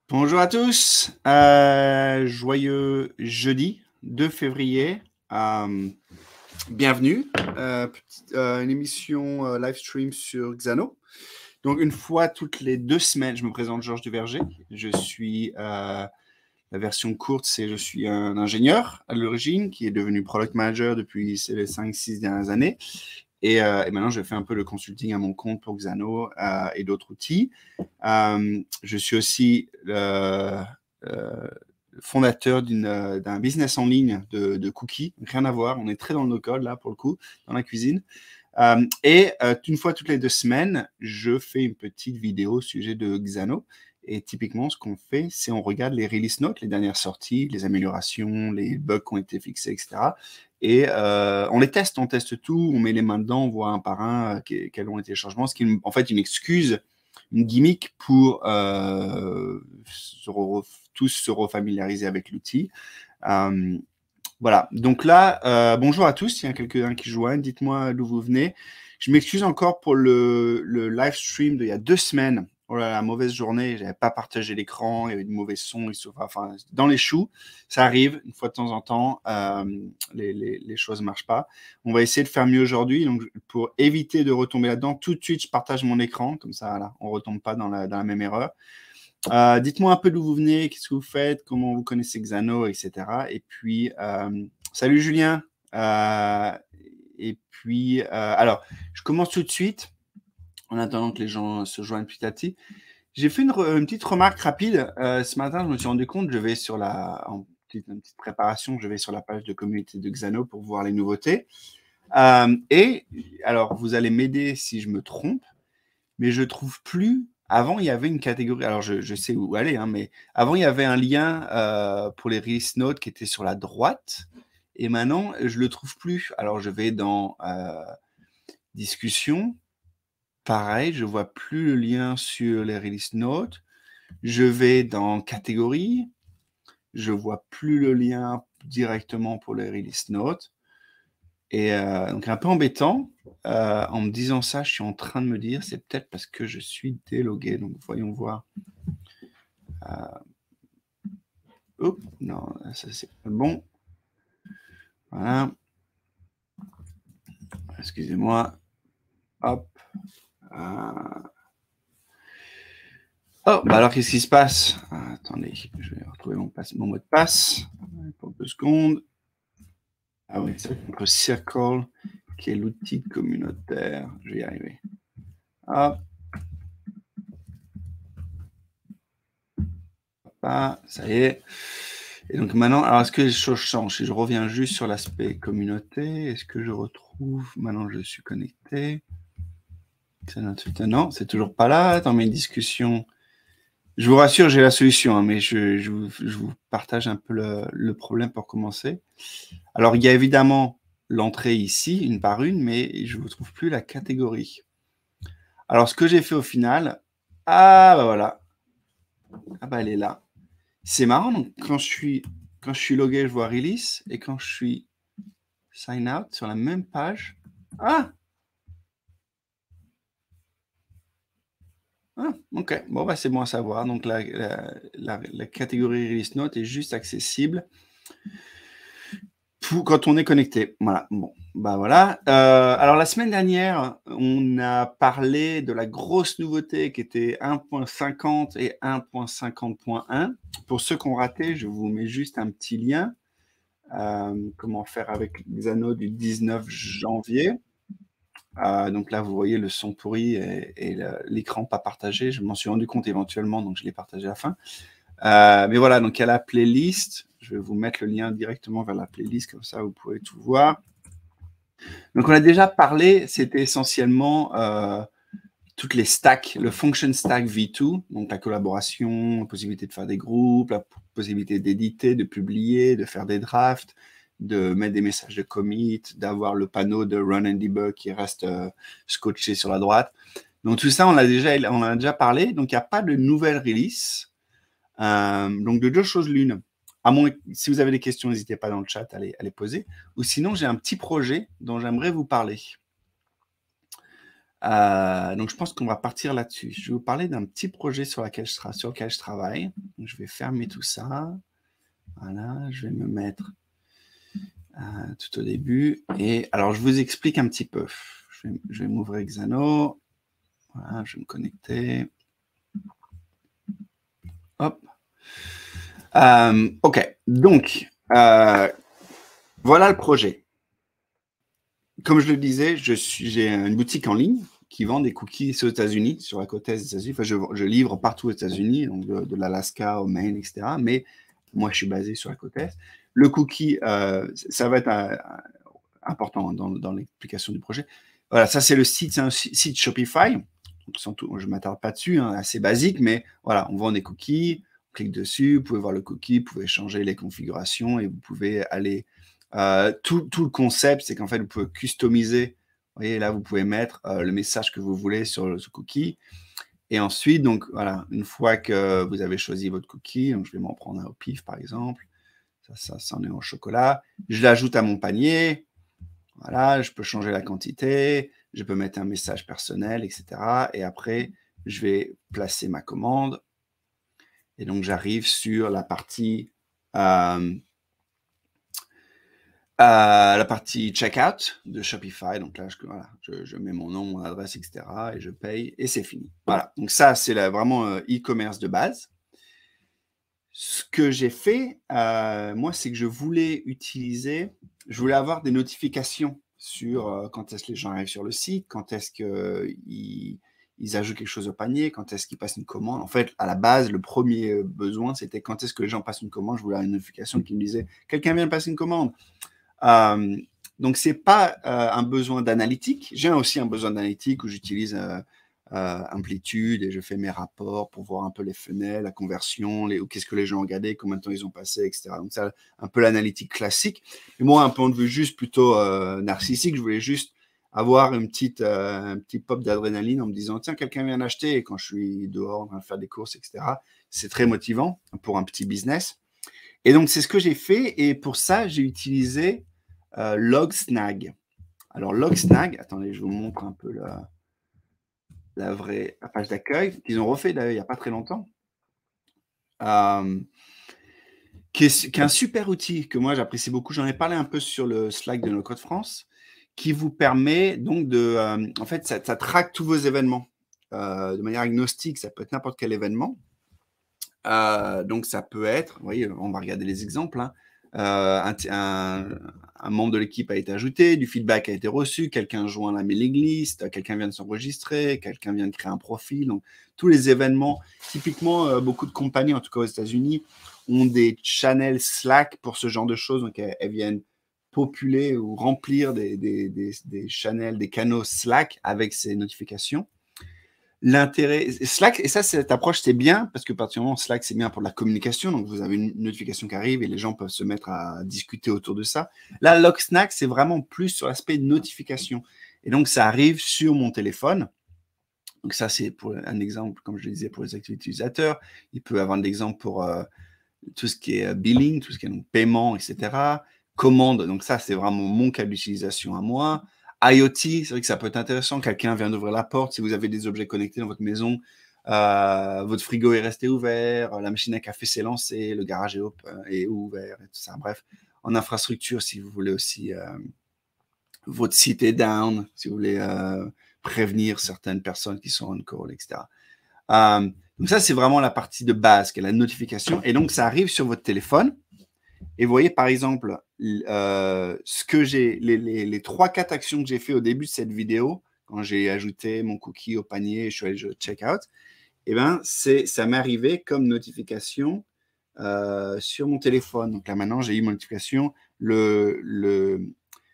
Bonjour à tous, joyeux jeudi 2 février. Bienvenue, une émission live stream sur Xano. Donc une fois toutes les 2 semaines, je me présente Georges Duverger. Je suis, la version courte, c'est je suis un ingénieur à l'origine qui est devenu product manager depuis les 5-6 dernières années. Et maintenant, je fais un peu le consulting à mon compte pour Xano et d'autres outils. Je suis aussi fondateur d'un business en ligne de cookies. Rien à voir, on est très dans le no-code là pour le coup, dans la cuisine. Et une fois toutes les 2 semaines, je fais une petite vidéo au sujet de Xano. Et typiquement, ce qu'on fait, c'est on regarde les release notes, les dernières sorties, les améliorations, les bugs qui ont été fixés, etc. Et on les teste, on teste tout, on met les mains dedans, on voit un par un quels ont été les changements, ce qui est en fait une excuse, une gimmick pour tous se refamiliariser avec l'outil. Voilà, donc là, bonjour à tous, il y a quelques-uns qui joignent, dites-moi d'où vous venez. Je m'excuse encore pour le live stream d'il y a 2 semaines. Oh là là, mauvaise journée, j'avais pas partagé l'écran, il y avait du mauvais son, enfin, dans les choux, ça arrive une fois de temps en temps, les choses marchent pas. On va essayer de faire mieux aujourd'hui, donc pour éviter de retomber là-dedans, tout de suite, je partage mon écran, comme ça, là, on retombe pas dans la même erreur. Dites-moi un peu d'où vous venez, qu'est-ce que vous faites, comment vous connaissez Xano, etc. Et puis, salut Julien. Alors, je commence tout de suite, en attendant que les gens se joignent petit à petit. J'ai fait une petite remarque rapide. Ce matin, je me suis rendu compte, je vais sur une petite préparation, je vais sur la page de communauté de Xano pour voir les nouveautés. Et alors, vous allez m'aider si je me trompe, mais je trouve plus. Avant, il y avait une catégorie. Alors, je sais où aller, hein, mais avant, il y avait un lien pour les release notes qui était sur la droite. Et maintenant, je le trouve plus. Alors, je vais dans discussion. Pareil, je vois plus le lien sur les release notes. Je vais dans catégorie. Je vois plus le lien directement pour les release notes. Et donc, un peu embêtant. En me disant ça, je suis en train de me dire, c'est peut-être parce que je suis délogué. Donc, voyons voir. Oups, non, ça c'est pas bon. Voilà. Excusez-moi. Hop. Oh, bah alors qu'est-ce qui se passe? Attendez, je vais retrouver mon mot de passe pour 2 secondes. Ah oui, c'est notre Circle, qui est l'outil communautaire. Je vais y arriver. Hop. Ah, ça y est. Et donc maintenant, alors est-ce que les choses changent? Si je reviens juste sur l'aspect communauté, est-ce que je retrouve, maintenant je suis connecté? Non, c'est toujours pas là, dans mes discussions. Je vous rassure, j'ai la solution, hein, mais je vous partage un peu le problème pour commencer. Alors, il y a évidemment l'entrée ici, une par une, mais je ne vous trouve plus la catégorie. Alors, ce que j'ai fait au final, ah bah voilà, ah bah elle est là. C'est marrant, donc quand je suis logué, je vois release, et quand je suis sign out sur la même page, ah ok, bon bah c'est bon à savoir. Donc la catégorie release note est juste accessible quand on est connecté. Voilà, bon, bah voilà. Alors la semaine dernière, on a parlé de la grosse nouveauté qui était 1.50 et 1.50.1. Pour ceux qui ont raté, je vous mets juste un petit lien. Comment faire avec Xano du 19 janvier. Donc là, vous voyez le son pourri et l'écran pas partagé. Je m'en suis rendu compte éventuellement, donc je l'ai partagé à la fin. Mais voilà, donc il y a la playlist. Je vais vous mettre le lien directement vers la playlist, comme ça vous pouvez tout voir. Donc on a déjà parlé, c'était essentiellement toutes les stacks, le function stack V2, donc la collaboration, la possibilité de faire des groupes, la possibilité d'éditer, de publier, de faire des drafts, de mettre des messages de commit, d'avoir le panneau de run and debug qui reste scotché sur la droite. Donc tout ça, on en a déjà parlé. Donc il n'y a pas de nouvelle release. Donc de 2 choses l'une. Si vous avez des questions, n'hésitez pas dans le chat à les poser. Ou sinon, j'ai un petit projet dont j'aimerais vous parler. Donc, je pense qu'on va partir là-dessus. Je vais vous parler d'un petit projet sur lequel je travaille. Donc, je vais fermer tout ça. Voilà, je vais me mettre tout au début. Et alors, je vous explique un petit peu. Je vais m'ouvrir Xano. Voilà, je vais me connecter. Hop. OK. Donc, voilà le projet. Comme je le disais, j'ai une boutique en ligne qui vend des cookies aux États-Unis, sur la côte est des États-Unis. Enfin, je livre partout aux États-Unis, donc de l'Alaska au Maine, etc. Mais moi, je suis basé sur la côte est. Le cookie, ça va être important dans l'explication du projet. Voilà, ça c'est le site, c'est un site Shopify. Donc, je ne m'attarde pas dessus, hein, assez basique, mais voilà, on vend des cookies, on clique dessus, vous pouvez voir le cookie, vous pouvez changer les configurations et vous pouvez aller. Tout le concept, c'est qu'en fait, vous pouvez customiser. Vous voyez, là, vous pouvez mettre le message que vous voulez sur ce cookie. Et ensuite, donc voilà, une fois que vous avez choisi votre cookie, donc je vais m'en prendre un au pif, par exemple. Ça en est au chocolat. Je l'ajoute à mon panier. Voilà, je peux changer la quantité, je peux mettre un message personnel, etc. Et après, je vais placer ma commande. Et donc, j'arrive sur la partie checkout de Shopify. Donc là, je mets mon nom, mon adresse, etc. Et je paye et c'est fini. Voilà. Donc ça, c'est vraiment e-commerce de base. Ce que j'ai fait, moi, c'est que je voulais avoir des notifications sur quand est-ce que les gens arrivent sur le site, quand est-ce qu'ils ajoutent quelque chose au panier, quand est-ce qu'ils passent une commande. En fait, à la base, le premier besoin, c'était quand est-ce que les gens passent une commande. Je voulais avoir une notification qui me disait « Quelqu'un vient de passer une commande ». Donc, ce n'est pas un besoin d'analytique. J'ai aussi un besoin d'analytique où j'utilise Amplitude et je fais mes rapports pour voir un peu les fenêtres, la conversion, qu'est-ce que les gens ont regardé, combien de temps ils ont passé, etc. Donc, c'est un peu l'analytique classique. Et moi, un point de vue juste plutôt narcissique, je voulais juste avoir un petit pop d'adrénaline en me disant, tiens, quelqu'un vient d'acheter. Et quand je suis dehors en train de faire des courses, etc., c'est très motivant pour un petit business. Et donc, c'est ce que j'ai fait. Et pour ça, j'ai utilisé Logsnag. Alors, Logsnag, attendez, je vous montre un peu la page d'accueil qu'ils ont refait d'ailleurs il n'y a pas très longtemps. Qui est un super outil que moi j'apprécie beaucoup. J'en ai parlé un peu sur le Slack de No Code France, qui vous permet donc de. En fait, ça traque tous vos événements de manière agnostique. Ça peut être n'importe quel événement. Donc, ça peut être, vous voyez, on va regarder les exemples. Hein. Un membre de l'équipe a été ajouté, du feedback a été reçu, quelqu'un joint la mailing list, quelqu'un vient de s'enregistrer, quelqu'un vient de créer un profil. Donc, tous les événements, typiquement, beaucoup de compagnies, en tout cas aux États-Unis, ont des channels Slack pour ce genre de choses. Donc, elles viennent populer ou remplir des channels, des canaux Slack avec ces notifications. L'intérêt, Slack, et ça, cette approche, c'est bien, parce que particulièrement, Slack, c'est bien pour la communication. Donc, vous avez une notification qui arrive et les gens peuvent se mettre à discuter autour de ça. Là, Logsnag, c'est vraiment plus sur l'aspect notification. Et donc, ça arrive sur mon téléphone. Donc, ça, c'est pour un exemple, comme je le disais, pour les activités utilisateurs. Il peut y avoir un exemple pour tout ce qui est billing, tout ce qui est donc, paiement, etc. Commande, donc ça, c'est vraiment mon cas d'utilisation à moi. IoT, c'est vrai que ça peut être intéressant. Quelqu'un vient d'ouvrir la porte. Si vous avez des objets connectés dans votre maison, votre frigo est resté ouvert, la machine à café s'est lancée, le garage est ouvert, et tout ça. Bref, en infrastructure, si vous voulez aussi, votre site est down, si vous voulez prévenir certaines personnes qui sont on call, etc. Donc ça, c'est vraiment la partie de base, qui est la notification. Et donc, ça arrive sur votre téléphone. Et vous voyez, par exemple, ce que j'ai, les 3-4 actions que j'ai fait au début de cette vidéo, quand j'ai ajouté mon cookie au panier et je suis allé check-out, eh ben, ça m'est arrivé comme notification sur mon téléphone. Donc là, maintenant, j'ai eu mon notification. Le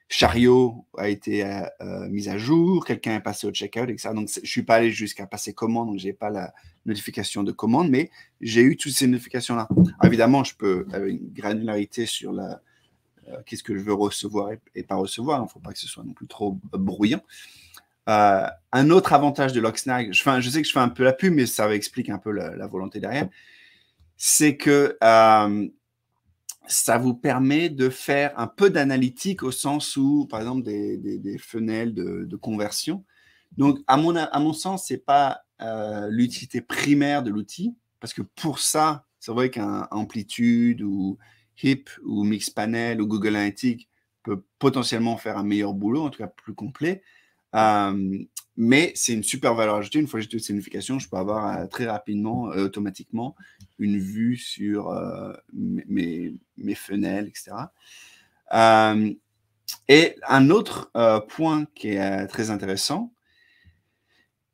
chariot a été mis à jour, quelqu'un est passé au check-out, etc. Donc, je ne suis pas allé jusqu'à passer commande, donc je n'ai pas la notification de commande, mais j'ai eu toutes ces notifications-là. Évidemment, je peux avoir une granularité sur qu'est-ce que je veux recevoir et pas recevoir. Il ne faut pas que ce soit non plus trop bruyant. Un autre avantage de Logsnag, je sais que je fais un peu la pub, mais ça explique un peu la volonté derrière, c'est que ça vous permet de faire un peu d'analytique au sens où, par exemple, des fenêtres de conversion. Donc, à mon sens, ce n'est pas l'utilité primaire de l'outil, parce que pour ça, c'est vrai qu'un Amplitude ou HIP ou Mixpanel ou Google Analytics peut potentiellement faire un meilleur boulot, en tout cas plus complet. Mais c'est une super valeur ajoutée. Une fois que j'ai toutes ces notifications, je peux avoir très rapidement, automatiquement, une vue sur mes fenêtres, etc. Et un autre point qui est très intéressant,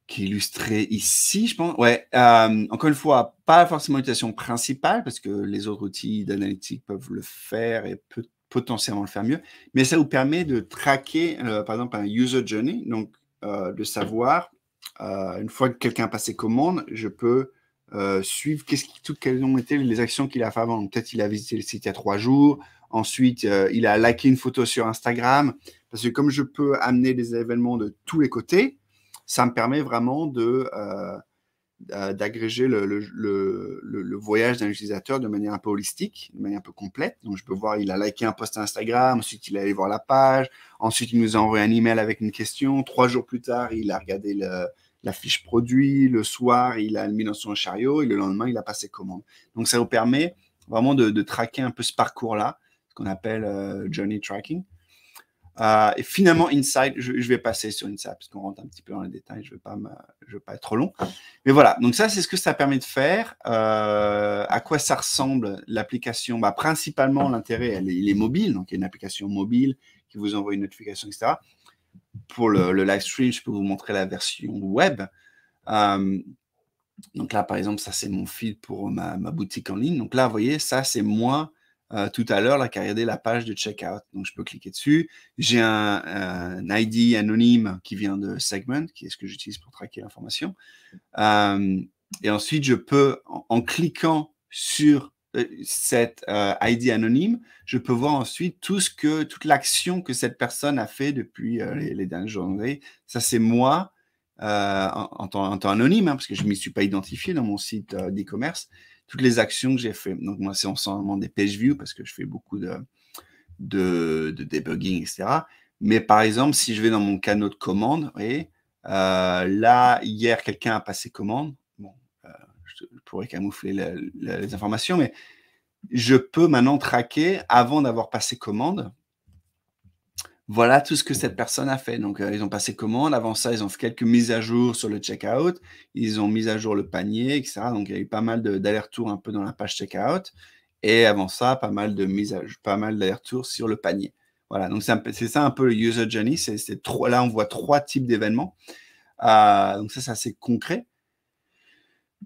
qui est illustré ici, je pense. Ouais, encore une fois, pas forcément l'utilisation principale, parce que les autres outils d'analytique peuvent le faire et potentiellement le faire mieux, mais ça vous permet de traquer, par exemple, un user journey, donc de savoir, une fois que quelqu'un a passé commande, je peux suivre quelles ont été les actions qu'il a fait avant. Peut-être il a visité le site il y a 3 jours, ensuite il a liké une photo sur Instagram, parce que comme je peux amener des événements de tous les côtés, ça me permet vraiment d'agréger le voyage d'un utilisateur de manière un peu holistique, de manière un peu complète. Donc, je peux voir, il a liké un post Instagram, ensuite il est allé voir la page, ensuite il nous a envoyé un email avec une question, 3 jours plus tard, il a regardé la fiche produit, le soir, il a mis dans son chariot, et le lendemain, il a passé commande. Donc, ça vous permet vraiment de traquer un peu ce parcours-là, ce qu'on appelle journey tracking. Et finalement, Insight, je vais passer sur Insight parce qu'on rentre un petit peu dans les détails, je ne veux pas être trop long. Mais voilà, donc ça, c'est ce que ça permet de faire. À quoi ça ressemble l'application? Principalement, l'intérêt, il est mobile. Donc, il y a une application mobile qui vous envoie une notification, etc. Pour le live stream, je peux vous montrer la version web. Donc là, par exemple, ça, c'est mon feed pour ma boutique en ligne. Donc là, vous voyez, ça, c'est moi tout à l'heure, là, qui a regardé la page de checkout. Donc, je peux cliquer dessus. J'ai un ID anonyme qui vient de Segment, qui est ce que j'utilise pour traquer l'information. Et ensuite, je peux, en cliquant sur cette ID anonyme, je peux voir ensuite toute l'action que cette personne a fait depuis les dernières journées. Ça, c'est moi en temps anonyme, parce que je ne m'y suis pas identifié dans mon site d'e-commerce, toutes les actions que j'ai fait. Donc, moi, c'est en ce moment des page views parce que je fais beaucoup de debugging, etc. Mais par exemple, si je vais dans mon canal de commande, vous voyez, là, hier, quelqu'un a passé commande. Bon, je pourrais camoufler les informations, mais je peux maintenant traquer avant d'avoir passé commande. Voilà tout ce que cette personne a fait. Donc, ils ont passé commande. Avant ça, ils ont fait quelques mises à jour sur le checkout. Ils ont mis à jour le panier, etc. Donc, il y a eu pas mal d'allers-retours un peu dans la page checkout. Et avant ça, pas mal d'allers-retours sur le panier. Voilà, donc c'est ça un peu le user journey. Là, on voit 3 types d'événements. Donc, ça, c'est assez concret.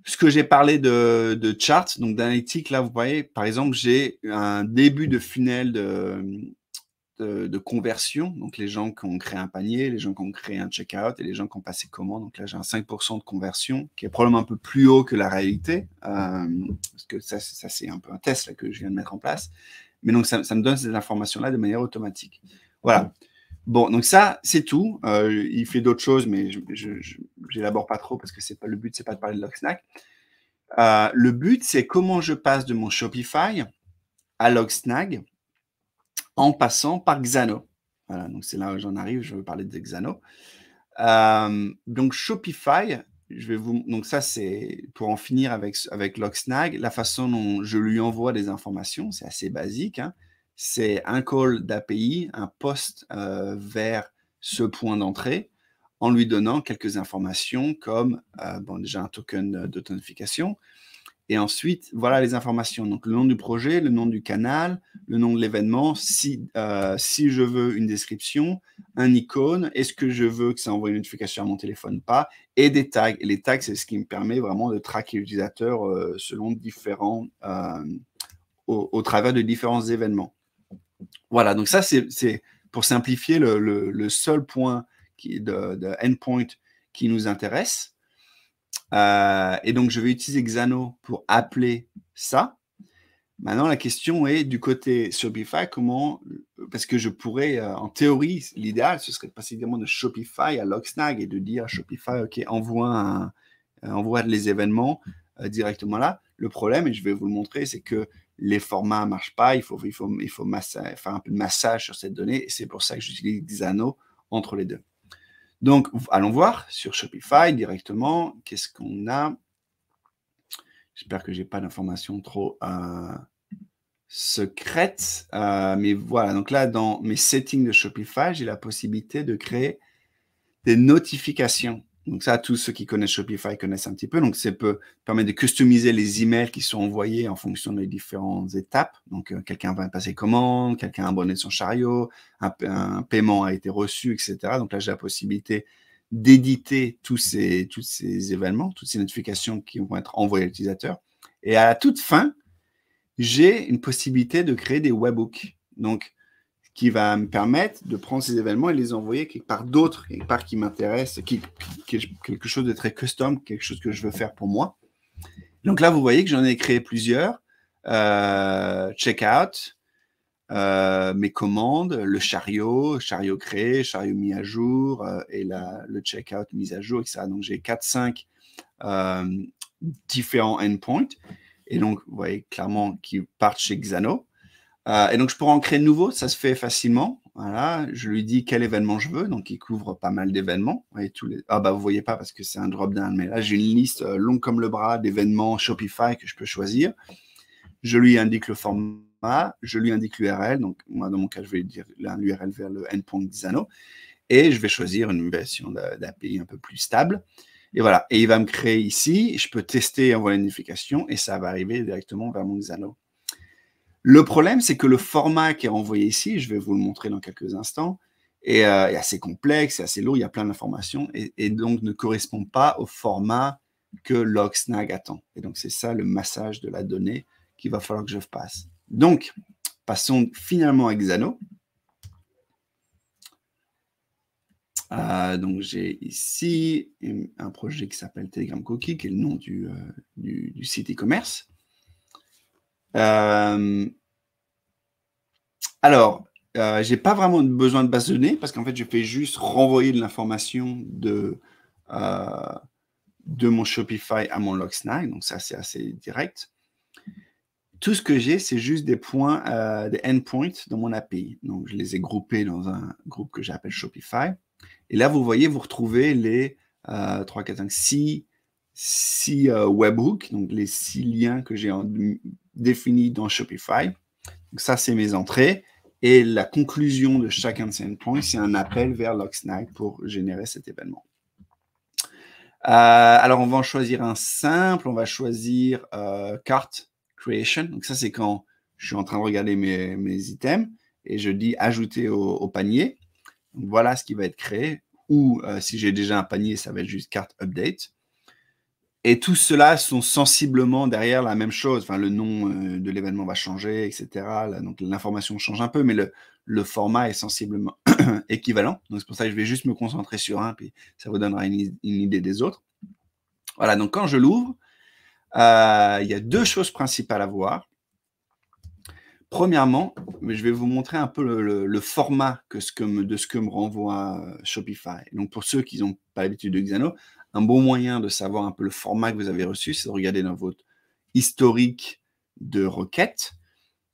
Ce que j'ai parlé de charts, donc d'analytique, là, vous voyez, par exemple, j'ai un début de funnel de conversion, donc les gens qui ont créé un panier, les gens qui ont créé un checkout et les gens qui ont passé commande. Donc là, j'ai un 5% de conversion qui est probablement un peu plus haut que la réalité, parce que ça c'est un peu un test là, que je viens de mettre en place. Mais donc, ça me donne ces informations-là de manière automatique. Voilà. Bon, donc ça, c'est tout. Il fait d'autres choses, mais je n'élabore pas trop parce que le but, c'est pas de parler de Logsnag. Le but, c'est comment je passe de mon Shopify à Logsnag en passant par Xano. Voilà, donc c'est là où j'en arrive, je veux parler de Xano. Donc Shopify, donc ça c'est pour en finir avec Logsnag, la façon dont je lui envoie des informations, c'est assez basique, hein. C'est un call d'API, un post vers ce point d'entrée, en lui donnant quelques informations comme déjà un token d'authentification. Et ensuite, voilà les informations. Donc, le nom du projet, le nom du canal, le nom de l'événement, si je veux une description, un icône, est-ce que je veux que ça envoie une notification à mon téléphone ou pas, et des tags. Et les tags, c'est ce qui me permet vraiment de traquer l'utilisateur selon au travers de différents événements. Voilà, donc ça, c'est pour simplifier le seul point de endpoint qui nous intéresse. Et donc, je vais utiliser Xano pour appeler ça. Maintenant, la question est du côté Shopify, parce que je pourrais, en théorie, l'idéal, ce serait de passer évidemment de Shopify à Logsnag et de dire à Shopify, OK, envoie les événements directement là. Le problème, et je vais vous le montrer, c'est que les formats ne marchent pas. Il faut faire un peu de massage sur cette donnée. Et c'est pour ça que j'utilise Xano entre les deux. Donc, allons voir sur Shopify directement. Qu'est-ce qu'on a? J'espère que je n'ai pas d'informations trop secrètes. Mais voilà, donc là, dans mes settings de Shopify, j'ai la possibilité de créer des notifications. Donc ça, tous ceux qui connaissent Shopify connaissent un petit peu. Donc ça permet de customiser les emails qui sont envoyés en fonction des différentes étapes. Donc quelqu'un va passer commande, quelqu'un a abonné son chariot, un paiement a été reçu, etc. Donc là, j'ai la possibilité d'éditer tous ces événements, toutes ces notifications qui vont être envoyées à l'utilisateur. Et à la toute fin, j'ai une possibilité de créer des webhooks. Donc, qui va me permettre de prendre ces événements et les envoyer quelque part d'autre, quelque part qui m'intéresse, quelque chose de très custom, quelque chose que je veux faire pour moi. Donc là, vous voyez que j'en ai créé plusieurs. Checkout, mes commandes, le chariot créé, chariot mis à jour, et le checkout mis à jour, etc. Donc j'ai 4-5 différents endpoints. Et donc, vous voyez clairement qu'ils partent chez Xano. Et donc, je pourrais en créer de nouveaux, ça se fait facilement. Voilà, je lui dis quel événement je veux, donc il couvre pas mal d'événements. Ah bah vous voyez pas parce que c'est un drop-down, mais là j'ai une liste longue comme le bras d'événements Shopify que je peux choisir. Je lui indique le format, je lui indique l'URL, donc moi dans mon cas je vais dire l'URL vers le endpoint Xano, et je vais choisir une version d'API un peu plus stable. Et voilà, et il va me créer ici, je peux tester et envoyer une notification, et ça va arriver directement vers mon Xano. Le problème, c'est que le format qui est envoyé ici, je vais vous le montrer dans quelques instants, est assez complexe, est assez lourd, il y a plein d'informations, et donc ne correspond pas au format que Logsnag attend. Et donc, c'est ça le massage de la donnée qu'il va falloir que je fasse. Donc, passons finalement à Xano. Donc, j'ai ici un projet qui s'appelle Telegram Cookie, qui est le nom du site e-commerce. Alors, j'ai pas vraiment besoin de base de données parce qu'en fait, je fais juste renvoyer de l'information de mon Shopify à mon Logsnag. Donc, ça, c'est assez direct. Tout ce que j'ai, c'est juste des points, des endpoints dans mon API. Donc, je les ai groupés dans un groupe que j'appelle Shopify. Et là, vous voyez, vous retrouvez les 3, 4, 5, 6 webhooks, donc les 6 liens que j'ai définis dans Shopify. Donc, ça, c'est mes entrées. Et la conclusion de chacun de ces endpoints, c'est un appel vers Logsnag pour générer cet événement. Alors, on va en choisir un simple. On va choisir Cart Creation. Donc, ça, c'est quand je suis en train de regarder mes items et je dis ajouter au panier. Donc, voilà ce qui va être créé. Ou si j'ai déjà un panier, ça va être juste Cart Update. Et tout cela sont sensiblement derrière la même chose. Enfin, le nom de l'événement va changer, etc. Là, donc, l'information change un peu, mais le format est sensiblement équivalent. Donc, c'est pour ça que je vais juste me concentrer sur un, puis ça vous donnera une idée des autres. Voilà, donc quand je l'ouvre, il y a 2 choses principales à voir. Premièrement, je vais vous montrer un peu le format de ce que me renvoie Shopify. Donc, pour ceux qui n'ont pas l'habitude de Xano, un bon moyen de savoir un peu le format que vous avez reçu, c'est de regarder dans votre historique de requêtes.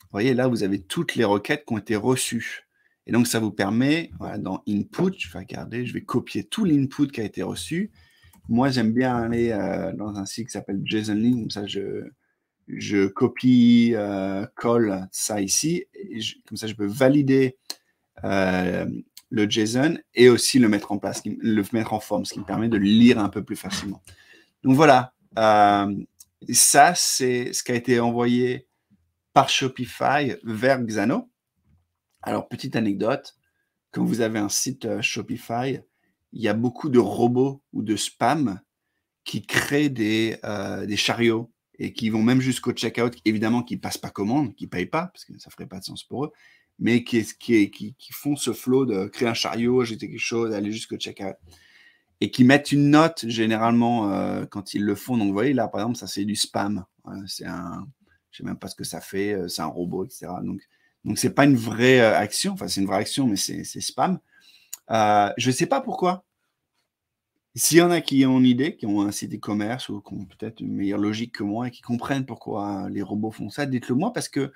Vous voyez, là, vous avez toutes les requêtes qui ont été reçues. Et donc, ça vous permet, voilà, dans Input, je vais regarder, je vais copier tout l'input qui a été reçu. Moi, j'aime bien aller dans un site qui s'appelle JSONLink, comme ça, je copie, colle ça ici, et comme ça, je peux valider le JSON et aussi le mettre en place, le mettre en forme, ce qui me permet de le lire un peu plus facilement. Donc voilà, ça, c'est ce qui a été envoyé par Shopify vers Xano. Alors, petite anecdote, quand vous avez un site Shopify, il y a beaucoup de robots ou de spam qui créent des chariots et qui vont même jusqu'au checkout, évidemment, qui ne passent pas commande, qui ne payent pas, parce que ça ne ferait pas de sens pour eux, mais qui font ce flow de créer un chariot, ajouter quelque chose, aller jusqu'au checkout. Et qui mettent une note, généralement, quand ils le font. Donc, vous voyez, là, par exemple, ça, c'est du spam. Voilà, je ne sais même pas ce que ça fait, c'est un robot, etc. Donc ce n'est pas une vraie action, enfin, c'est une vraie action, mais c'est spam. Je ne sais pas pourquoi. S'il y en a qui ont une idée, qui ont un site e-commerce ou qui ont peut-être une meilleure logique que moi et qui comprennent pourquoi les robots font ça, dites-le moi parce que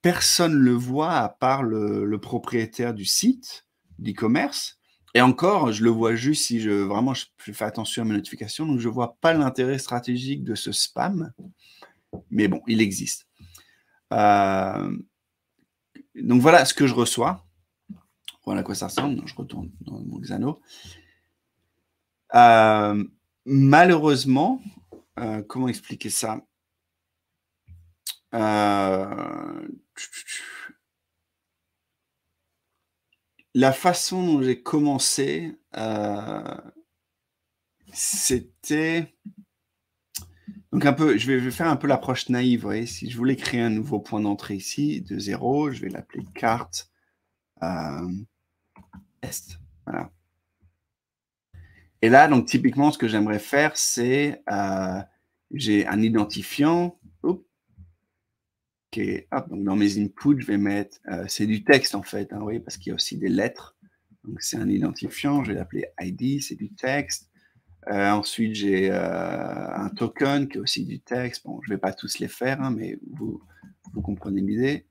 personne ne le voit à part le propriétaire du site d'e-commerce. Et encore, je le vois juste si vraiment je fais attention à mes notifications, donc je ne vois pas l'intérêt stratégique de ce spam, mais bon, il existe. Donc voilà ce que je reçois. Voilà à quoi ça ressemble. Donc, je retourne dans mon Xano. Malheureusement, comment expliquer ça? La façon dont j'ai commencé, c'était donc un peu, je vais faire un peu l'approche naïve, vous voyez? Si je voulais créer un nouveau point d'entrée ici, de 0, je vais l'appeler carte, est. Voilà. Et là, donc typiquement, ce que j'aimerais faire, c'est, j'ai un identifiant, oups, OK, hop, donc dans mes inputs, je vais mettre, c'est du texte en fait, hein, vous voyez? Parce qu'il y a aussi des lettres. Donc c'est un identifiant, je vais l'appeler ID, c'est du texte. Ensuite, j'ai, un token qui est aussi du texte. Bon, je ne vais pas tous les faire, hein, mais vous comprenez l'idée.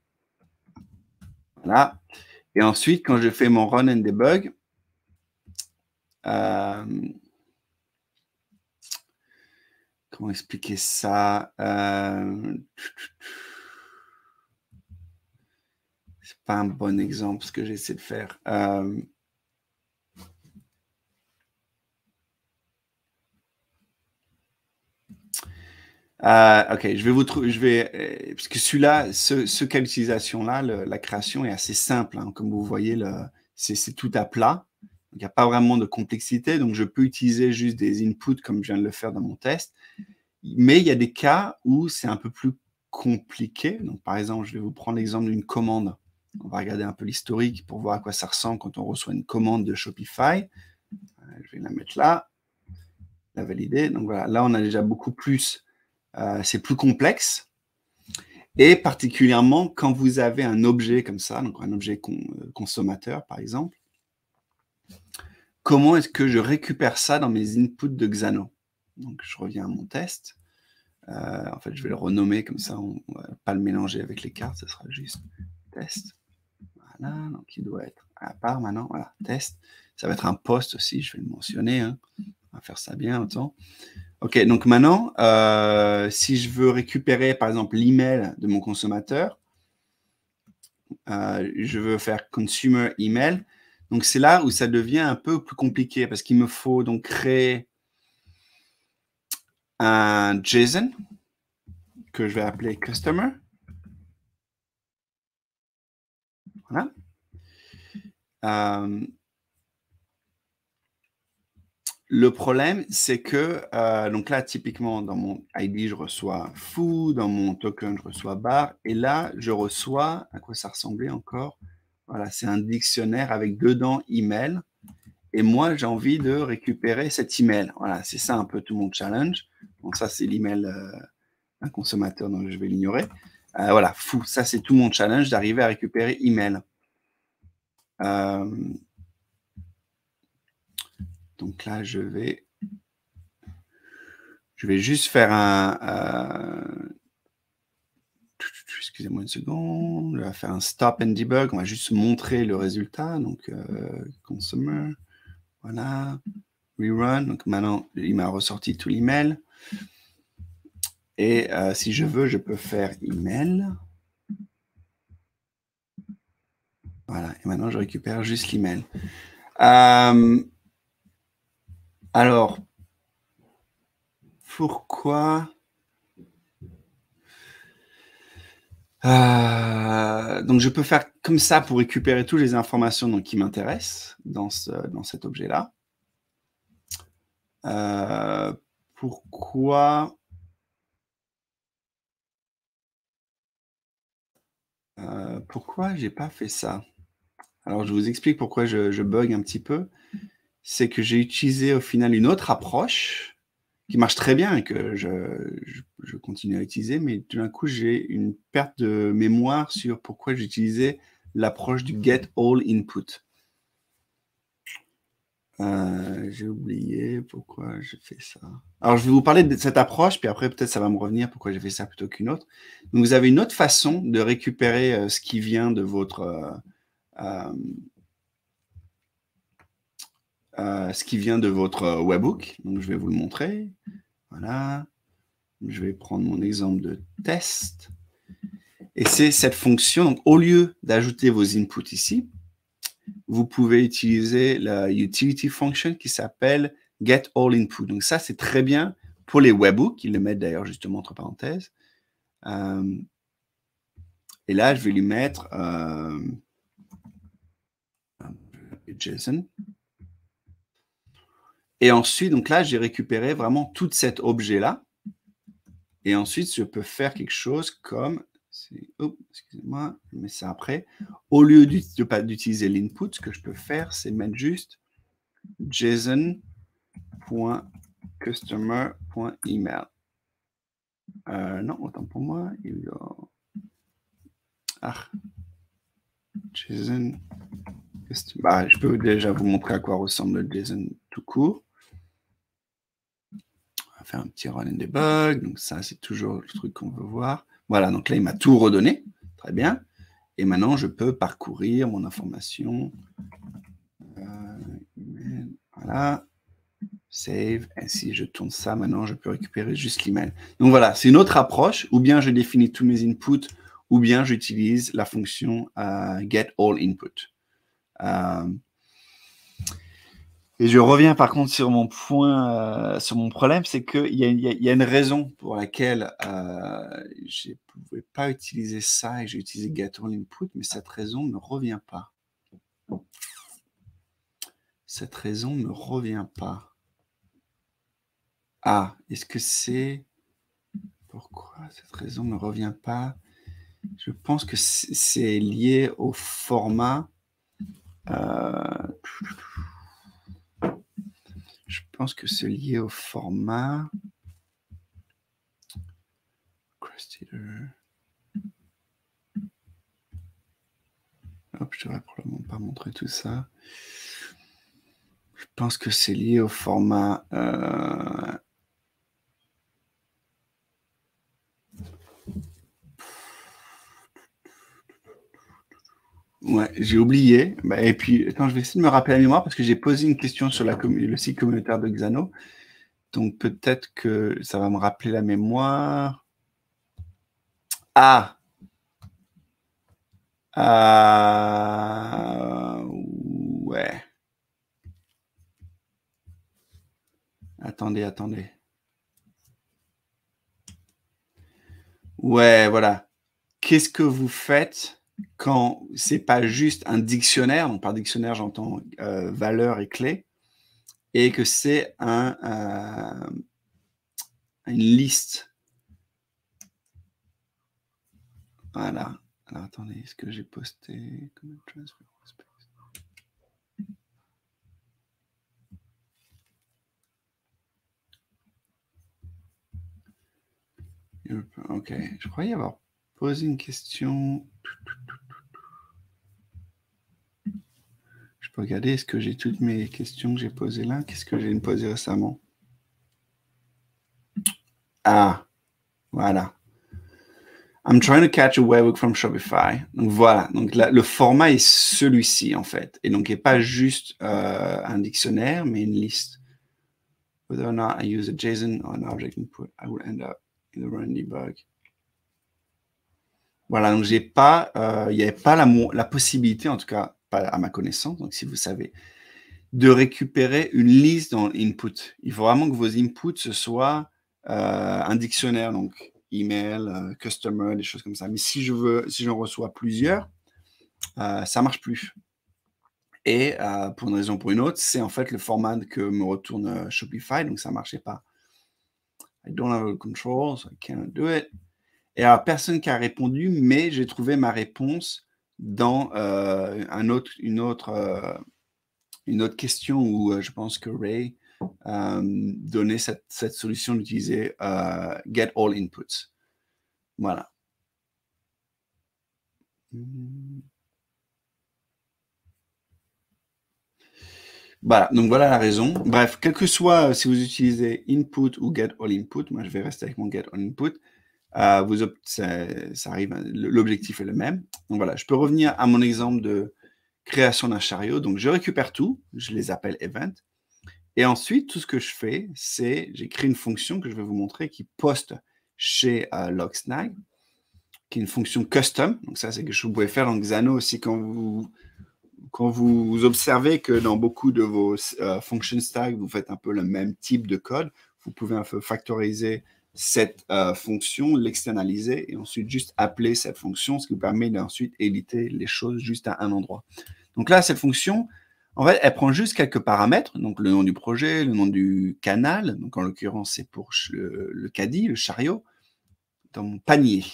Voilà. Et ensuite, quand je fais mon run and debug, comment expliquer ça? C'est pas un bon exemple ce que j'essaie de faire. OK, je vais, parce que celui-là, ce cas d'utilisation-là, la création est assez simple, hein. Comme vous voyez, c'est tout à plat. Il n'y a pas vraiment de complexité, donc je peux utiliser juste des inputs comme je viens de le faire dans mon test. Mais il y a des cas où c'est un peu plus compliqué. Donc, par exemple, je vais vous prendre l'exemple d'une commande. On va regarder un peu l'historique pour voir à quoi ça ressemble quand on reçoit une commande de Shopify. Je vais la mettre là, la valider. Donc voilà, là, on a déjà beaucoup plus, c'est plus complexe. Et particulièrement quand vous avez un objet comme ça, donc un objet consommateur, par exemple, comment est-ce que je récupère ça dans mes inputs de Xano? Donc, je reviens à mon test. En fait, je vais le renommer comme ça, on ne va pas le mélanger avec les cartes, ce sera juste test. Voilà, donc il doit être à part maintenant. Voilà, test. Ça va être un post aussi, je vais le mentionner. Hein. On va faire ça bien autant. OK, donc maintenant, si je veux récupérer, par exemple, l'email de mon consommateur, je veux faire consumer email. Donc, c'est là où ça devient un peu plus compliqué parce qu'il me faut donc créer un JSON que je vais appeler customer. Voilà. Le problème, c'est que, donc là, typiquement, dans mon ID, je reçois foo, dans mon token, je reçois bar, et là, je reçois, à quoi ça ressemblait encore? Voilà, c'est un dictionnaire avec dedans email, et moi, j'ai envie de récupérer cet email. Voilà, c'est ça un peu tout mon challenge. Donc ça, c'est l'email d'un consommateur, donc je vais l'ignorer. Voilà, foo, ça, c'est tout mon challenge d'arriver à récupérer email. Donc là, je vais juste faire excusez-moi une seconde. On va faire un stop and debug. On va juste montrer le résultat. Donc, consumer. Voilà. Rerun. Donc, maintenant, il m'a ressorti tout l'email. Et si je veux, je peux faire email. Voilà. Et maintenant, je récupère juste l'email. Alors, pourquoi donc, je peux faire comme ça pour récupérer toutes les informations donc, qui m'intéressent dans cet objet-là. Pourquoi j'ai pas fait ça? Alors, je vous explique pourquoi je bug un petit peu. C'est que j'ai utilisé au final une autre approche qui marche très bien et que je continue à utiliser, mais tout d'un coup, j'ai une perte de mémoire sur pourquoi j'utilisais l'approche du get all input. J'ai oublié pourquoi j'ai fait ça. Alors, je vais vous parler de cette approche, puis après, peut-être ça va me revenir pourquoi j'ai fait ça plutôt qu'une autre. Donc, vous avez une autre façon de récupérer ce qui vient de votre ce qui vient de votre webhook. Donc, je vais vous le montrer. Voilà. Je vais prendre mon exemple de test. Et c'est cette fonction. Donc, au lieu d'ajouter vos inputs ici, vous pouvez utiliser la utility function qui s'appelle get all input. Donc, ça, c'est très bien pour les webhooks. Ils le mettent d'ailleurs justement entre parenthèses. Et là, je vais lui mettre JSON. Et ensuite, donc là, j'ai récupéré vraiment tout cet objet-là. Et ensuite, je peux faire quelque chose comme... Oh, excusez-moi, je mets ça après. Au lieu d'utiliser l'input, ce que je peux faire, c'est mettre juste json.customer.email. Non, autant pour moi. JSON. Bah, je peux déjà vous montrer à quoi ressemble le JSON tout court. On va faire un petit run and debug. Donc ça, c'est toujours le truc qu'on veut voir. Voilà, donc là, il m'a tout redonné. Très bien. Et maintenant, je peux parcourir mon information. Voilà. Save. Et si je tourne ça, maintenant, je peux récupérer juste l'email. Donc voilà, c'est une autre approche. Ou bien je définis tous mes inputs, ou bien j'utilise la fonction get all input. Et je reviens par contre sur mon point, sur mon problème, c'est qu'il y a une raison pour laquelle je ne pouvais pas utiliser ça et j'ai utilisé get all input, mais cette raison ne revient pas. Cette raison ne revient pas. Ah, est-ce que c'est... Pourquoi cette raison ne revient pas? Je pense que c'est lié au format. Je pense que c'est lié au format. Hop, je devrais probablement pas montrer tout ça. Je pense que c'est lié au format. Ouais, j'ai oublié. Bah, et puis, attends, je vais essayer de me rappeler la mémoire parce que j'ai posé une question sur le site communautaire de Xano. Donc, peut-être que ça va me rappeler la mémoire. Ah! Ouais. Attendez. Ouais, voilà. Qu'est-ce que vous faites quand c'est pas juste un dictionnaire, donc par dictionnaire j'entends valeur et clé, et que c'est une liste. Voilà. Alors attendez, est-ce que j'ai posté Ok, je croyais avoir posé une question. Je peux regarder, est-ce que j'ai toutes mes questions que j'ai posées là? Qu'est-ce que j'ai posé récemment? Ah, voilà. I'm trying to catch a webhook from Shopify. Donc voilà, donc là, le format est celui-ci en fait. Et donc il n'est pas juste un dictionnaire, mais une liste. Whether or not I use a JSON or an object input, I will end up in the run debug. Voilà, donc il n'y avait pas la possibilité, en tout cas pas à ma connaissance, donc si vous savez, de récupérer une liste dans l'input. Il faut vraiment que vos inputs, ce soit un dictionnaire, donc email, customer, des choses comme ça. Mais si j'en reçois plusieurs, ça ne marche plus. Et pour une raison ou pour une autre, c'est en fait le format que me retourne Shopify, donc ça ne marchait pas. I don't have the control, so I cannot do it. Et alors, personne qui a répondu, mais j'ai trouvé ma réponse dans une autre question où je pense que Ray donnait cette solution d'utiliser get all inputs. Voilà. Voilà, donc voilà la raison. Bref, quel que soit si vous utilisez input ou get all input, moi je vais rester avec mon get all input. Ça arrive, l'objectif est le même. Donc voilà, je peux revenir à mon exemple de création d'un chariot. Donc je récupère tout, je les appelle event. Et ensuite, tout ce que je fais, c'est j'ai créé une fonction que je vais vous montrer qui poste chez Logsnag, qui est une fonction custom. Donc ça, c'est quelque chose que vous pouvez faire dans Xano aussi quand vous observez que dans beaucoup de vos function stacks, vous faites un peu le même type de code. Vous pouvez un peu factoriser cette fonction, l'externaliser et ensuite juste appeler cette fonction, ce qui vous permet d'ensuite éditer les choses juste à un endroit. Donc là, cette fonction, en fait, elle prend juste quelques paramètres, donc le nom du projet, le nom du canal, donc en l'occurrence, c'est pour le caddie, le chariot, dans mon panier,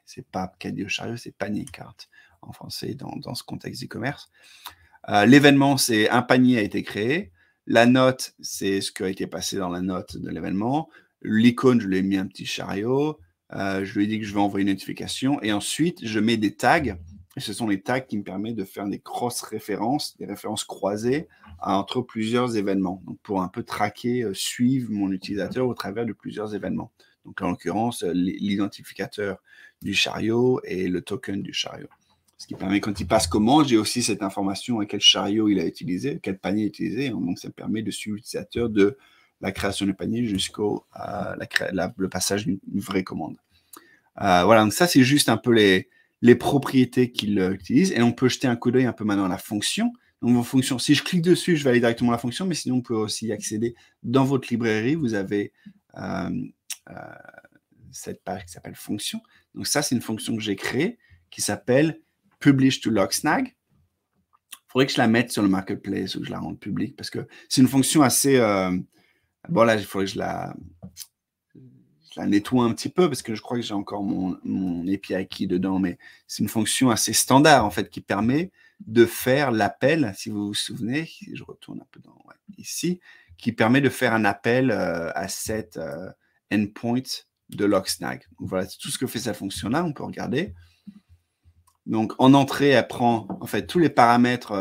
c'est pas caddie au chariot, c'est panier carte en français dans ce contexte d'e-commerce. L'événement, c'est un panier a été créé. La note, c'est ce qui a été passé dans la note de l'événement. L'icône, je lui ai mis un petit chariot. Je lui ai dit que je vais envoyer une notification. Et ensuite, je mets des tags. Et ce sont les tags qui me permettent de faire des cross-références, des références croisées entre plusieurs événements. Donc, pour un peu traquer, suivre mon utilisateur au travers de plusieurs événements. Donc, en l'occurrence, l'identificateur du chariot et le token du chariot. Ce qui permet, quand il passe commande, j'ai aussi cette information à quel chariot il a utilisé, quel panier il a utilisé. Donc, ça me permet de suivre l'utilisateur de la création du panier jusqu'au le passage d'une vraie commande. Voilà, donc ça, c'est juste un peu les propriétés qu'il utilise. Et on peut jeter un coup d'œil un peu maintenant à la fonction. Donc, vos fonctions, si je clique dessus, je vais aller directement à la fonction, mais sinon, on peut aussi y accéder dans votre librairie. Vous avez cette page qui s'appelle fonction. Donc, ça, c'est une fonction que j'ai créée qui s'appelle Publish to Logsnag. Il faudrait que je la mette sur le marketplace ou que je la rende publique parce que c'est une fonction assez... bon, là, il faudrait que je la nettoie un petit peu parce que je crois que j'ai encore mon API key dedans, mais c'est une fonction assez standard, en fait, qui permet de faire l'appel, si vous vous souvenez, je retourne un peu ici, qui permet de faire un appel à cet endpoint de Logsnag. Donc, voilà, c'est tout ce que fait cette fonction-là, on peut regarder. Donc, en entrée, elle prend en fait tous les paramètres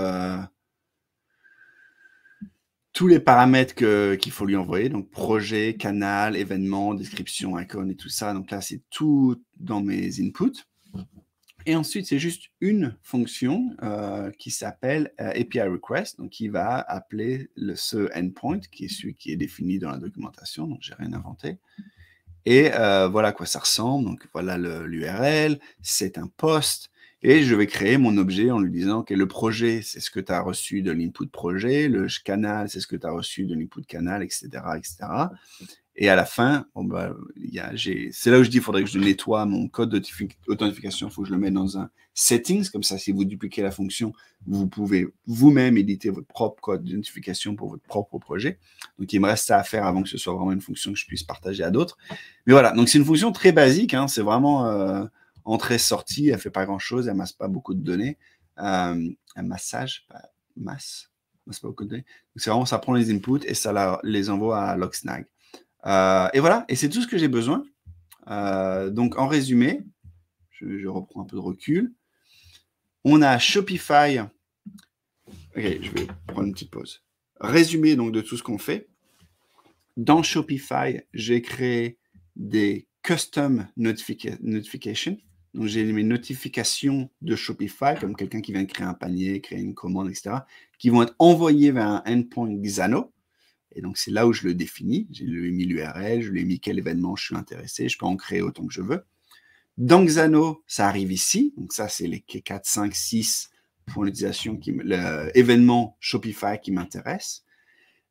qu'il faut lui envoyer. Donc, projet, canal, événement, description, icône et tout ça. Donc là, c'est tout dans mes inputs. Et ensuite, c'est juste une fonction qui s'appelle API request, donc qui va appeler ce endpoint, qui est celui qui est défini dans la documentation. Donc, j'ai rien inventé. Et voilà à quoi ça ressemble. Donc, voilà l'URL. C'est un post. Et je vais créer mon objet en lui disant que le projet, c'est ce que tu as reçu de l'input projet, le canal, c'est ce que tu as reçu de l'input canal, etc., etc. Et à la fin, bon, bah, c'est là où je dis qu'il faudrait que je nettoie mon code d'authentification. Il faut que je le mette dans un settings. Comme ça, si vous dupliquez la fonction, vous pouvez vous-même éditer votre propre code d'identification pour votre propre projet. Donc, il me reste ça à faire avant que ce soit vraiment une fonction que je puisse partager à d'autres. Mais voilà, donc c'est une fonction très basique. Hein, c'est vraiment... entrée-sortie, elle ne fait pas grand-chose, elle ne masse pas beaucoup de données. Elle masse pas beaucoup de données. C'est vraiment, ça prend les inputs et ça les envoie à Logsnag. Et voilà, et c'est tout ce que j'ai besoin. Donc, en résumé, je reprends un peu de recul. On a Shopify. Ok, je vais prendre une petite pause. Résumé donc de tout ce qu'on fait. Dans Shopify, j'ai créé des custom notifications. Donc, j'ai mes notifications de Shopify, comme quelqu'un qui vient de créer un panier, créer une commande, etc., qui vont être envoyées vers un endpoint Xano. Et donc, c'est là où je le définis. J'ai mis l'URL, je lui ai mis quel événement je suis intéressé. Je peux en créer autant que je veux. Dans Xano, ça arrive ici. Donc, ça, c'est les 4, 5, 6 pour l'utilisation, l'événement Shopify qui m'intéresse.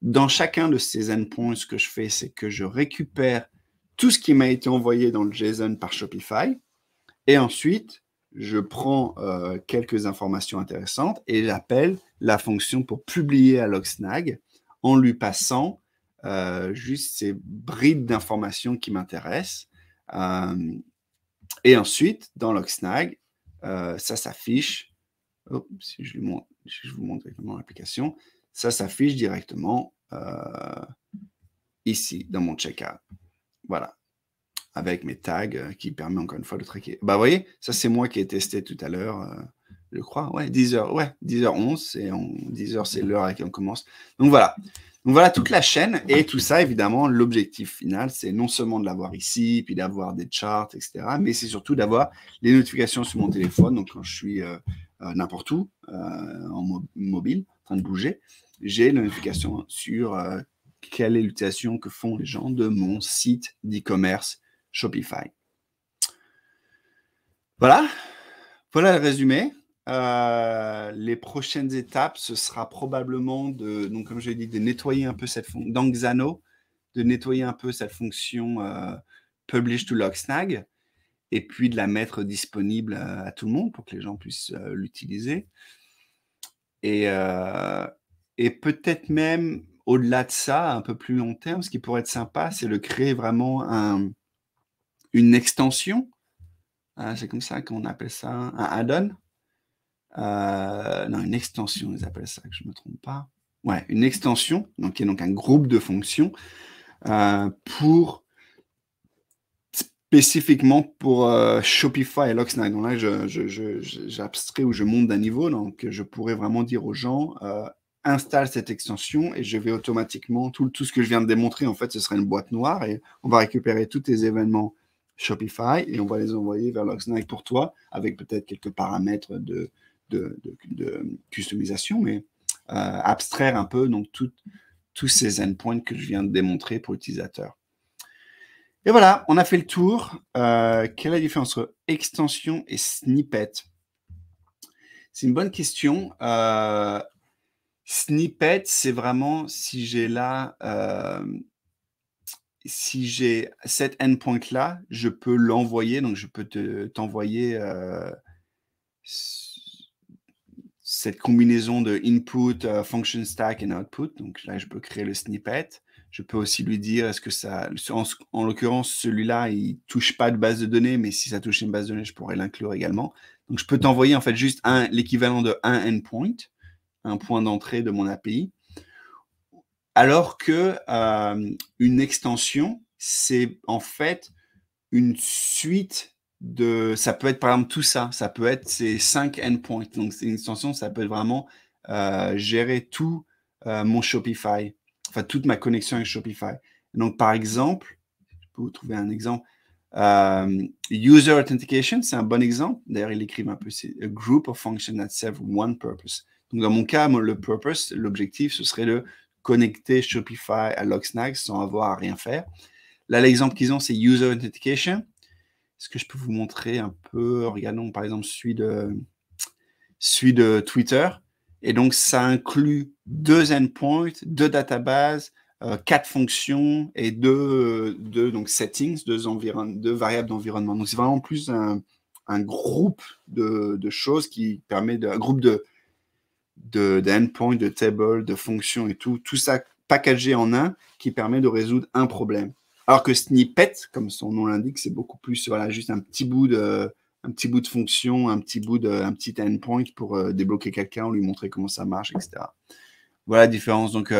Dans chacun de ces endpoints, ce que je fais, c'est que je récupère tout ce qui m'a été envoyé dans le JSON par Shopify. Et ensuite, je prends quelques informations intéressantes et j'appelle la fonction pour publier à Logsnag en lui passant juste ces bribes d'informations qui m'intéressent. Et ensuite, dans Logsnag, ça s'affiche. Oh, si je vous montre directement l'application, ça s'affiche directement ici, dans mon checkout. Voilà. Avec mes tags qui permet encore une fois de traquer. Bah, vous voyez, ça, c'est moi qui ai testé tout à l'heure, je crois. Ouais, 10h, ouais, 10h11, et 10h, c'est l'heure à laquelle on commence. Donc, voilà. Donc, voilà toute la chaîne. Et tout ça, évidemment, l'objectif final, c'est non seulement de l'avoir ici, puis d'avoir des charts, etc., mais c'est surtout d'avoir les notifications sur mon téléphone. Donc, quand je suis n'importe où, en mobile, en train de bouger, j'ai les notifications sur quelle est l'utilisation que font les gens de mon site d'e-commerce Shopify. Voilà le résumé. Les prochaines étapes, ce sera probablement donc comme je l'ai dit, de nettoyer un peu cette fonction dans Xano, de nettoyer un peu cette fonction Publish to Logsnag, et puis de la mettre disponible à tout le monde pour que les gens puissent l'utiliser. Et peut-être même au-delà de ça, un peu plus long terme, ce qui pourrait être sympa, c'est de créer vraiment une extension. C'est comme ça qu'on appelle ça, un add-on. Non, une extension, ils appellent ça, que je ne me trompe pas. Ouais, une extension, donc qui est donc un groupe de fonctions spécifiquement pour Shopify et Logsnag. Donc là, j'abstrais ou je monte d'un niveau, donc je pourrais vraiment dire aux gens, installe cette extension et je vais automatiquement, tout ce que je viens de démontrer, en fait, ce sera une boîte noire et on va récupérer tous tes événements Shopify et on va les envoyer vers Logsnag pour toi avec peut-être quelques paramètres de customisation, mais abstraire un peu donc tous ces endpoints que je viens de démontrer pour l'utilisateur. Et voilà, on a fait le tour. Quelle est la différence entre extension et snippet? C'est une bonne question. Snippet, c'est vraiment si j'ai là, si j'ai cet endpoint-là, je peux l'envoyer. Donc, je peux t'envoyer cette combinaison de input, function stack et output. Donc là, je peux créer le snippet. Je peux aussi lui dire, est-ce que ça, en l'occurrence, celui-là, il touche pas de base de données, mais si ça touche une base de données, je pourrais l'inclure également. Donc, je peux t'envoyer en fait juste l'équivalent de un endpoint, un point d'entrée de mon API. Alors que une extension, c'est en fait une suite ça peut être par exemple tout ça, ça peut être ces 5 endpoints. Donc, c'est une extension, ça peut être vraiment gérer tout mon Shopify, enfin toute ma connexion avec Shopify. Donc, par exemple, je peux vous trouver un exemple. User Authentication, c'est un bon exemple. D'ailleurs, ils écrivent un peu, c'est a group of functions that serve one purpose. Donc, dans mon cas, le purpose, l'objectif, ce serait de connecter Shopify à Logsnag sans avoir à rien faire. Là, l'exemple qu'ils ont, c'est User Authentication. Est-ce que je peux vous montrer un peu? Regardons par exemple celui de Twitter. Et donc, ça inclut 2 endpoints, 2 databases, 4 fonctions et 2 donc settings, 2 variables d'environnement. Donc, c'est vraiment plus un groupe de choses qui permet un groupe d'endpoints, de tables, de fonctions et tout ça packagé en un qui permet de résoudre un problème. Alors que snippet, comme son nom l'indique, c'est beaucoup plus juste un petit bout de fonction, un petit endpoint pour débloquer quelqu'un, lui montrer comment ça marche, etc. Voilà la différence. Donc,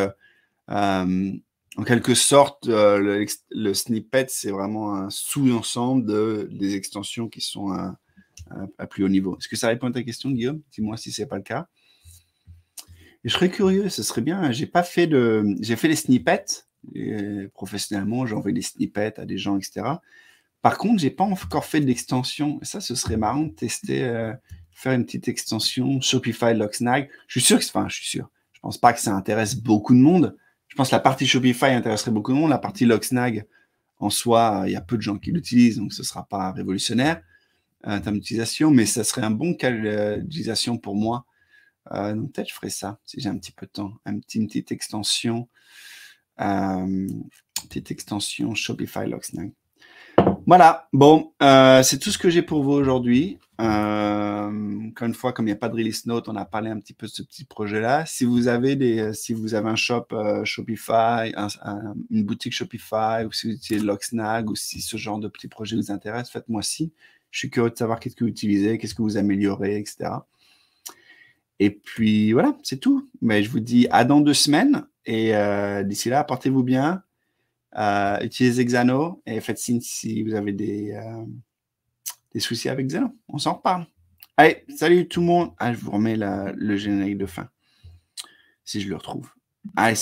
en quelque sorte, le snippet, c'est vraiment un sous-ensemble des extensions qui sont à plus haut niveau. Est-ce que ça répond à ta question, Guillaume? Dis-moi si ce n'est pas le cas. Et je serais curieux, ce serait bien. J'ai fait les snippets. Et professionnellement, j'envoie des snippets à des gens, etc. Par contre, j'ai pas encore fait d'extension. Ça, ce serait marrant de tester, faire une petite extension Shopify Logsnag. Je suis sûr. Je pense pas que ça intéresse beaucoup de monde. Je pense que la partie Shopify intéresserait beaucoup de monde. La partie Logsnag, en soi, il y a peu de gens qui l'utilisent, donc ce sera pas révolutionnaire en termes d'utilisation, mais ça serait un bon cas d'utilisation pour moi. Donc peut-être je ferai ça si j'ai un petit peu de temps. Une petite extension. Petite extension Shopify Logsnag. Voilà, bon, c'est tout ce que j'ai pour vous aujourd'hui. Encore une fois, comme il n'y a pas de release note, on a parlé un petit peu de ce petit projet-là. Si vous avez un shop Shopify, une boutique Shopify, ou si vous utilisez Logsnag, ou si ce genre de petit projet vous intéresse, faites-moi signe. Je suis curieux de savoir qu'est-ce que vous utilisez, qu'est-ce que vous améliorez, etc. Et puis voilà, c'est tout. Mais je vous dis à dans 2 semaines. Et d'ici là, portez-vous bien. Utilisez Xano et faites signe si vous avez des soucis avec Xano. On s'en reparle. Allez, salut tout le monde. Je vous remets le générique de fin, si je le retrouve. Allez,